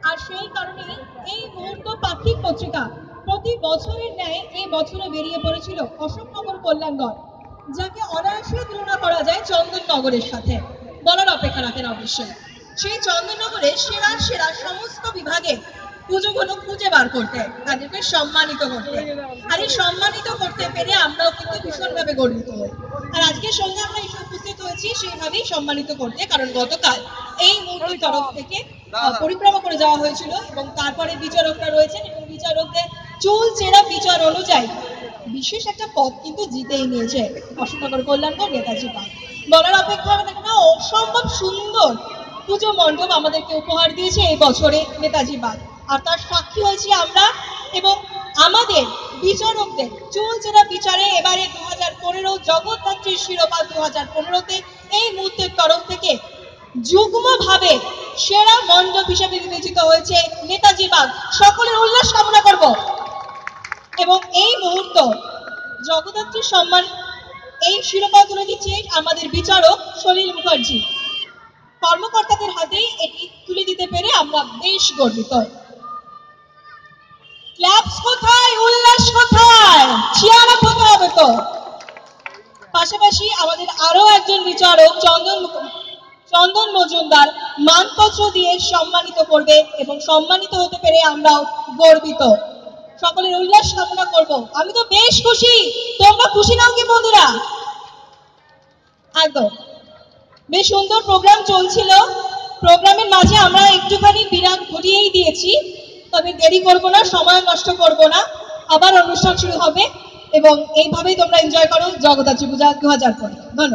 আর সেই কারণেই এই মুহূর্ত পাক্ষিক পত্রিকা প্রতি বছরের ন্যায় এই বছরে বেরিয়ে পড়েছিল অশোকনগর কল্যাণগড়, যাকে অনায়াসে তুলনা করা যায় চন্দননগরের সাথে, বলার অপেক্ষা রাখেন অবশ্যই। সেই চন্দননগরে সেরা সেরা সমস্ত বিভাগে পুজোগুলো খুঁজে বার করতে, তাদেরকে সম্মানিত করতে, আর এই সম্মানিত করতে পেরে আমরাও কিন্তু ভীষণভাবে গর্বিত হই। আর আজকের সঙ্গে আমরা এসে উপস্থিত হয়েছি সেইভাবেই সম্মানিত করতে, কারণ গতকাল এই মুহূর্তের তরফ থেকে পরিক্রমা করে যাওয়া হয়েছিল এবং তারপরে বিচারকরা রয়েছেন এবং বিচারকদের চুল চেরা বিচার অনুযায়ী বিশেষ একটা পদ কিন্তু জিতেই নিয়েছে অশোকনগর কল্যাণগড় নেতাজি পার্ক। বলার অপেক্ষা রাখে না, অসম্ভব সুন্দর পুজো মণ্ডপ আমাদেরকে উপহার দিয়েছে এই বছরে নেতাজি পার্ক, আর তার সাক্ষী হয়েছি আমরা এবং আমাদের বিচারকদের চুল চেরা বিচারে এবারে 2015 জগদ্ধাত্রীর শিরোপা 2015-তে এই মুহূর্তের তরফ থেকে যুগ্মভাবে সেরা মণ্ডপ হিসেবে বিবেচিত হয়েছে নেতাজি বাগ। সকলের উল্লাস কামনা করব। এবং এই মুহূর্ত জগদ্ধাত্রীর সম্মান এই শিরোপা তুলে দিচ্ছে আমাদের বিচারক সলিল মুখার্জি। কর্মকর্তাদের হাতেই এটি তুলে দিতে পেরে আমরা বেশ গর্বিত। ক্লাবস কোথায়, উল্লাস কোথায়, চিয়ার আপ হতে হবে তো। পাশাপাশি আমাদের আরো একজন বিচারক চন্দন মজুমদার মানপত্র দিয়ে সম্মানিত করবে এবং সম্মানিত হতে পেরে আমরাও গর্বিত। সকলের উল্লাস কামনা করব। আমি তো বেশ খুশি, তোমরা খুশি নাও কি বন্ধুরা? একদম বেশ সুন্দর প্রোগ্রাম চলছিল, প্রোগ্রামের মাঝে আমরা একটুখানি বিরাম ঘটিয়েই দিয়েছি, তবে দেরি করব না, সময় নষ্ট করব না, আবার অনুষ্ঠান শুরু হবে এবং এইভাবেই তোমরা এনজয় করো জগদ্ধাত্রী পূজা 2015। ধন্যবাদ।